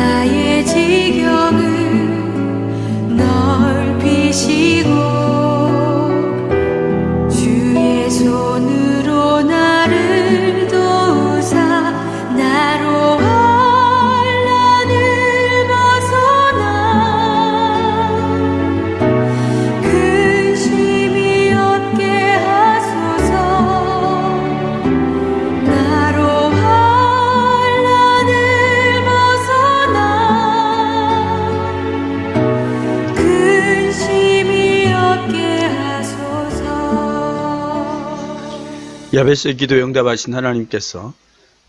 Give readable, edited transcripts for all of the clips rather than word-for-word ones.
나의 지경을 넓히시고 주의 손으로 나를 도우사 나로 환난을 벗어나 근심이 없게 하소서. 나로 환난을 벗어나 근심이 없게 하소서. 야베스의 기도 응답하신 하나님께서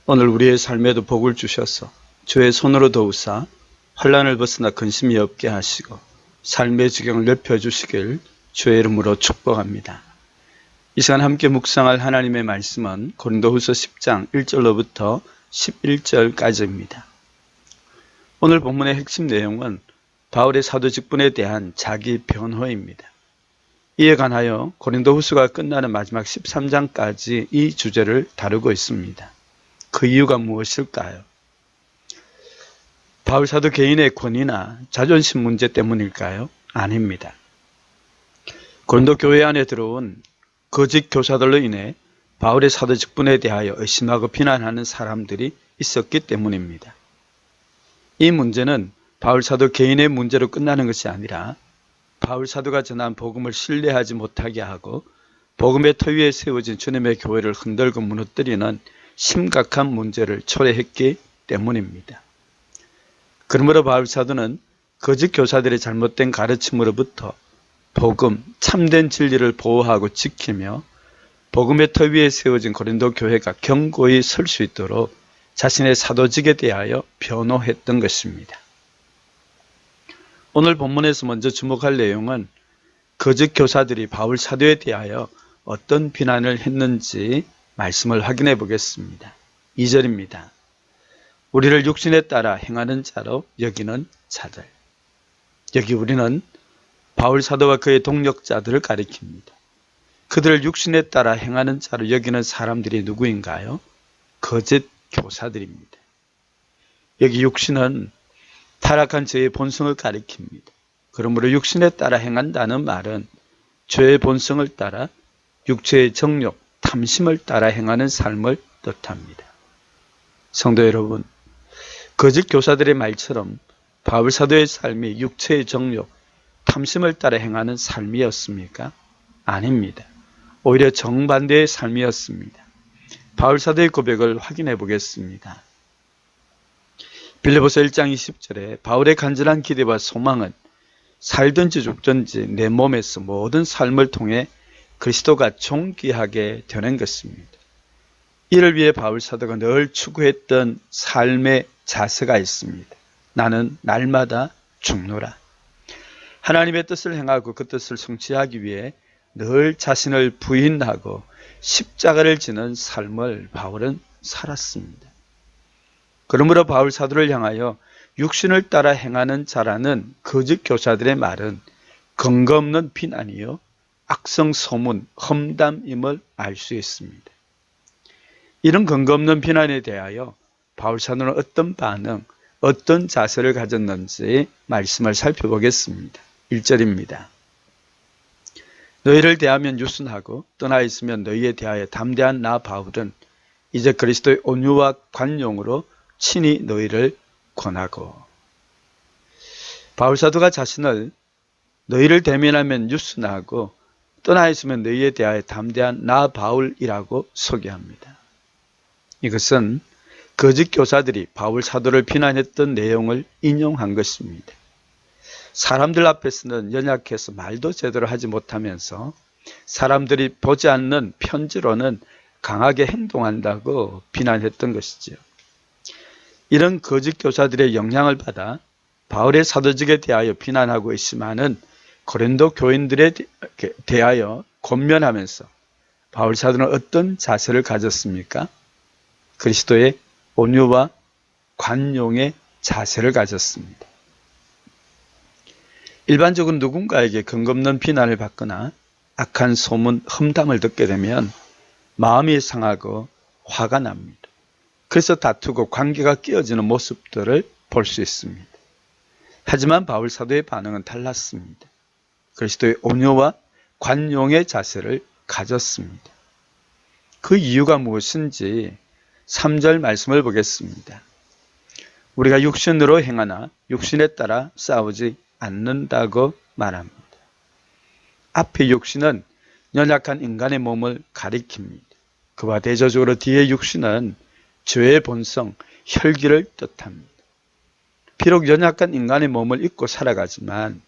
오늘 우리의 삶에도 복을 주셔서 주의 손으로 도우사 환난을 벗어나 근심이 없게 하시고 삶의 지경을 넓혀주시길 주의 이름으로 축복합니다. 이 시간 함께 묵상할 하나님의 말씀은 고린도후서 10장 1절로부터 11절까지입니다. 오늘 본문의 핵심 내용은 바울의 사도 직분에 대한 자기 변호입니다. 이에 관하여 고린도후서가 끝나는 마지막 13장까지 이 주제를 다루고 있습니다. 그 이유가 무엇일까요? 바울 사도 개인의 권위나 자존심 문제 때문일까요? 아닙니다. 고린도 교회 안에 들어온 거짓 교사들로 인해 바울의 사도 직분에 대하여 의심하고 비난하는 사람들이 있었기 때문입니다. 이 문제는 바울 사도 개인의 문제로 끝나는 것이 아니라 바울 사도가 전한 복음을 신뢰하지 못하게 하고 복음의 터 위에 세워진 주님의 교회를 흔들고 무너뜨리는 심각한 문제를 초래했기 때문입니다. 그러므로 바울 사도는 거짓 교사들의 잘못된 가르침으로부터 복음, 참된 진리를 보호하고 지키며 복음의 터 위에 세워진 고린도 교회가 견고히 설 수 있도록 자신의 사도직에 대하여 변호했던 것입니다. 오늘 본문에서 먼저 주목할 내용은 거짓 교사들이 바울 사도에 대하여 어떤 비난을 했는지 말씀을 확인해 보겠습니다. 2절입니다. 우리를 육신에 따라 행하는 자로 여기는 자들. 여기 우리는 바울 사도와 그의 동력자들을 가리킵니다. 그들을 육신에 따라 행하는 자로 여기는 사람들이 누구인가요? 거짓 교사들입니다. 여기 육신은 타락한 죄의 본성을 가리킵니다. 그러므로 육신에 따라 행한다는 말은 죄의 본성을 따라 육체의 정욕, 탐심을 따라 행하는 삶을 뜻합니다. 성도 여러분, 거짓 교사들의 말처럼 바울 사도의 삶이 육체의 정욕, 탐심을 따라 행하는 삶이었습니까? 아닙니다. 오히려 정반대의 삶이었습니다. 바울 사도의 고백을 확인해 보겠습니다. 빌립보서 1장 20절에 바울의 간절한 기대와 소망은 살든지 죽든지 내 몸에서 모든 삶을 통해 그리스도가 존귀하게 되는 것입니다. 이를 위해 바울 사도가 늘 추구했던 삶의 자세가 있습니다. 나는 날마다 죽노라. 하나님의 뜻을 행하고 그 뜻을 성취하기 위해 늘 자신을 부인하고 십자가를 지는 삶을 바울은 살았습니다. 그러므로 바울 사도를 향하여 육신을 따라 행하는 자라는 거짓 교사들의 말은 근거 없는 비난이요 악성 소문, 험담임을 알 수 있습니다. 이런 근거 없는 비난에 대하여 바울 사도는 어떤 반응, 어떤 자세를 가졌는지 말씀을 살펴보겠습니다. 1절입니다. 너희를 대하면 유순하고 떠나 있으면 너희에 대하여 담대한 나 바울은 이제 그리스도의 온유와 관용으로 친히 너희를 권하고. 바울 사도가 자신을 너희를 대면하면 유순하고 떠나 있으면 너희에 대하여 담대한 나 바울이라고 소개합니다. 이것은 거짓 교사들이 바울 사도를 비난했던 내용을 인용한 것입니다. 사람들 앞에서는 연약해서 말도 제대로 하지 못하면서 사람들이 보지 않는 편지로는 강하게 행동한다고 비난했던 것이지요. 이런 거짓 교사들의 영향을 받아 바울의 사도직에 대하여 비난하고 있지만은 고린도 교인들에 대하여 권면하면서 바울 사도는 어떤 자세를 가졌습니까? 그리스도의 온유와 관용의 자세를 가졌습니다. 일반적으로 누군가에게 근거 없는 비난을 받거나 악한 소문, 험담을 듣게 되면 마음이 상하고 화가 납니다. 그래서 다투고 관계가 깨어지는 모습들을 볼 수 있습니다. 하지만 바울 사도의 반응은 달랐습니다. 그리스도의 온유와 관용의 자세를 가졌습니다. 그 이유가 무엇인지 3절 말씀을 보겠습니다. 우리가 육신으로 행하나 육신에 따라 싸우지 않는다고 말합니다. 앞에 육신은 연약한 인간의 몸을 가리킵니다. 그와 대조적으로 뒤에 육신은 죄의 본성, 혈기를 뜻합니다. 비록 연약한 인간의 몸을 입고 살아가지만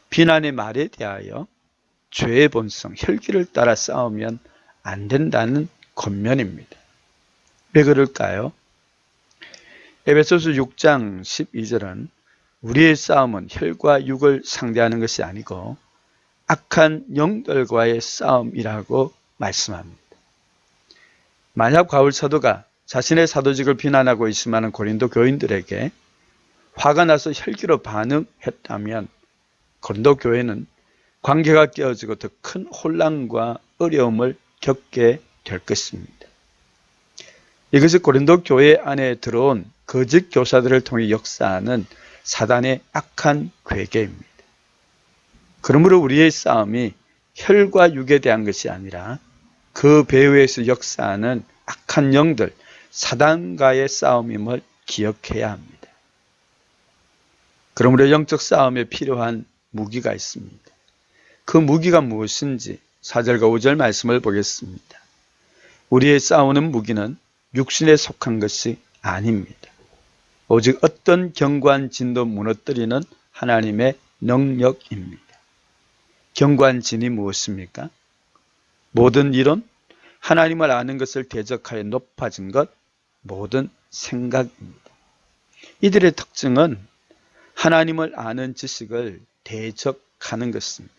비난의 말에 대하여 죄의 본성, 혈기를 따라 싸우면 안 된다는 권면입니다. 왜 그럴까요? 에베소서 6장 12절은 우리의 싸움은 혈과 육을 상대하는 것이 아니고 악한 영들과의 싸움이라고 말씀합니다. 만약 바울 사도가 자신의 사도직을 비난하고 있으면 고린도 교인들에게 화가 나서 혈기로 반응했다면 고린도 교회는 관계가 깨어지고 더 큰 혼란과 어려움을 겪게 될 것입니다. 이것이 고린도 교회 안에 들어온 거짓 교사들을 통해 역사하는 사단의 악한 괴계입니다. 그러므로 우리의 싸움이 혈과 육에 대한 것이 아니라 그 배후에서 역사하는 악한 영들, 사단과의 싸움임을 기억해야 합니다. 그러므로 영적 싸움에 필요한 무기가 있습니다. 그 무기가 무엇인지 4절과 5절 말씀을 보겠습니다. 우리의 싸우는 무기는 육신에 속한 것이 아닙니다. 오직 어떤 경관진도 무너뜨리는 하나님의 능력입니다. 경관진이 무엇입니까? 모든 이론, 하나님을 아는 것을 대적하여 높아진 것, 모든 생각입니다. 이들의 특징은 하나님을 아는 지식을 대적하는 것입니다.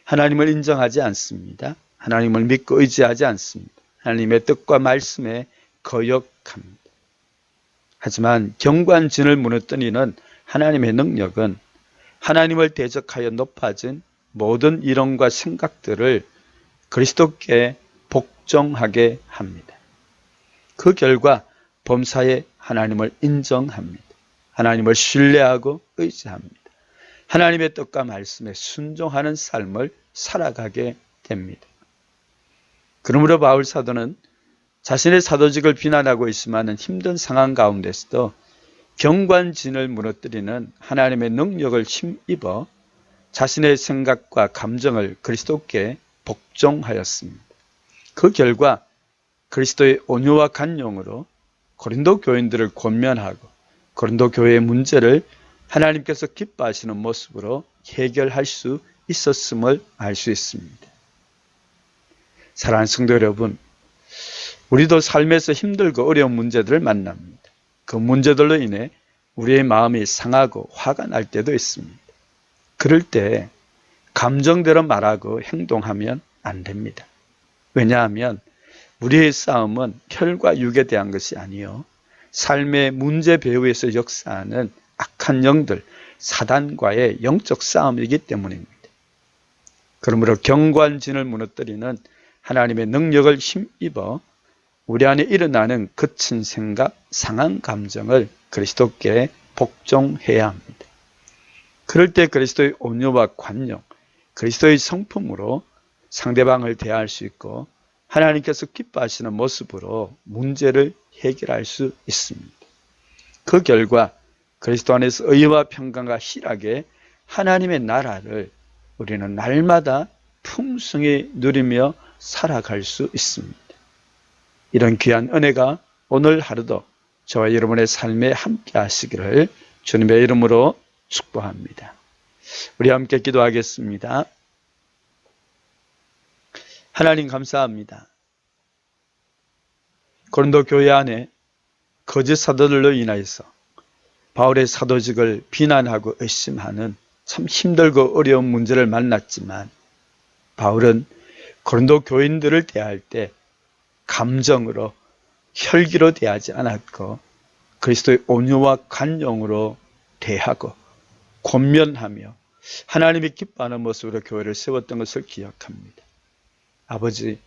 하나님을 인정하지 않습니다. 하나님을 믿고 의지하지 않습니다. 하나님의 뜻과 말씀에 거역합니다. 하지만 경관진을 무너뜨리는 하나님의 능력은 하나님을 대적하여 높아진 모든 이론과 생각들을 그리스도께 복종하게 합니다. 그 결과 범사에 하나님을 인정합니다. 하나님을 신뢰하고 의지합니다. 하나님의 뜻과 말씀에 순종하는 삶을 살아가게 됩니다. 그러므로 바울 사도는 자신의 사도직을 비난하고 있으면 힘든 상황 가운데서도 경관진을 무너뜨리는 하나님의 능력을 힘입어 자신의 생각과 감정을 그리스도께 복종하였습니다. 그 결과 그리스도의 온유와 간용으로 고린도 교인들을 권면하고 고린도 교회의 문제를 하나님께서 기뻐하시는 모습으로 해결할 수 있었음을 알 수 있습니다. 사랑하는 성도 여러분, 우리도 삶에서 힘들고 어려운 문제들을 만납니다. 그 문제들로 인해 우리의 마음이 상하고 화가 날 때도 있습니다. 그럴 때 감정대로 말하고 행동하면 안 됩니다. 왜냐하면 우리의 싸움은 혈과 육에 대한 것이 아니요 삶의 문제 배후에서 역사하는 악한 영들, 사단과의 영적 싸움이기 때문입니다. 그러므로 경관진을 무너뜨리는 하나님의 능력을 힘입어 우리 안에 일어나는 거친 생각, 상한 감정을 그리스도께 복종해야 합니다. 그럴 때 그리스도의 온유와 관용, 그리스도의 성품으로 상대방을 대할 수 있고 하나님께서 기뻐하시는 모습으로 문제를 해결할 수 있습니다. 그 결과 그리스도 안에서 의와 평강과 희락의 하나님의 나라를 우리는 날마다 풍성히 누리며 살아갈 수 있습니다. 이런 귀한 은혜가 오늘 하루도 저와 여러분의 삶에 함께 하시기를 주님의 이름으로 축복합니다. 우리 함께 기도하겠습니다. 하나님 감사합니다. 고린도 교회 안에 거짓 사도들로 인하여서 바울의 사도직을 비난하고 의심하는 참 힘들고 어려운 문제를 만났지만 바울은 고린도 교인들을 대할 때 감정으로 혈기로 대하지 않았고 그리스도의 온유와 관용으로 대하고 권면하며 하나님이 기뻐하는 모습으로 교회를 세웠던 것을 기억합니다. 아버지,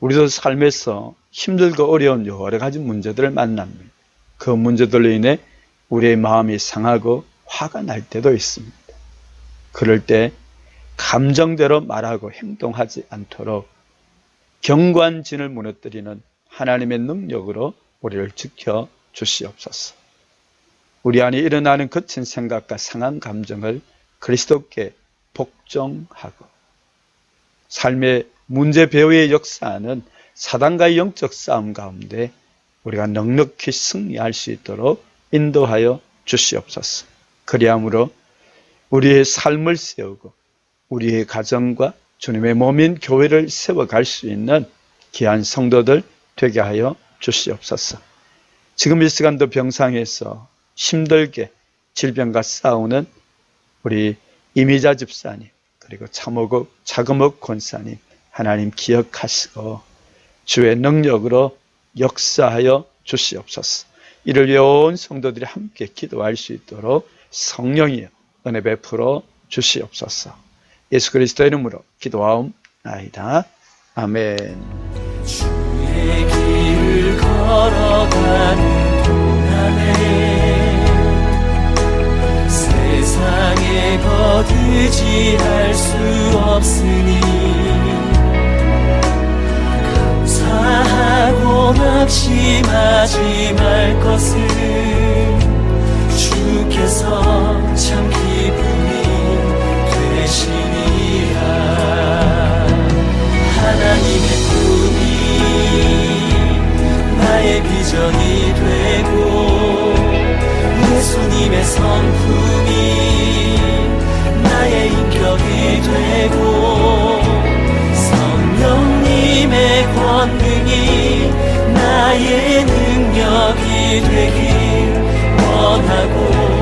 우리도 삶에서 힘들고 어려운 여러 가지 문제들을 만납니다. 그 문제들로 인해 우리의 마음이 상하고 화가 날 때도 있습니다. 그럴 때 감정대로 말하고 행동하지 않도록 경관진을 무너뜨리는 하나님의 능력으로 우리를 지켜 주시옵소서. 우리 안에 일어나는 거친 생각과 상한 감정을 그리스도께 복종하고 삶의 문제 배후에 역사하는 사단과의 영적 싸움 가운데 우리가 넉넉히 승리할 수 있도록 인도하여 주시옵소서. 그리함으로 우리의 삶을 세우고 우리의 가정과 주님의 몸인 교회를 세워갈 수 있는 귀한 성도들 되게 하여 주시옵소서. 지금 이 시간도 병상에서 힘들게 질병과 싸우는 우리 이미자 집사님, 그리고 차금옥 권사님 하나님 기억하시고 주의 능력으로 역사하여 주시옵소서. 이를 위해 온 성도들이 함께 기도할 수 있도록 성령이여 은혜 베풀어 주시옵소서. 예수 그리스도의 이름으로 기도하옵나이다. 아멘. 주의 길을 걸어가는 동안에 세상에 거두지할 수 없으니 감사하고 낙심하지 말 것을 주께서 참 기쁨이 되시니라. 하나님의 꿈이 나의 비전이 되고 예수님의 성품이 나의 인격이 되고 성령님의 권능이 나의 능력이 되길 원하고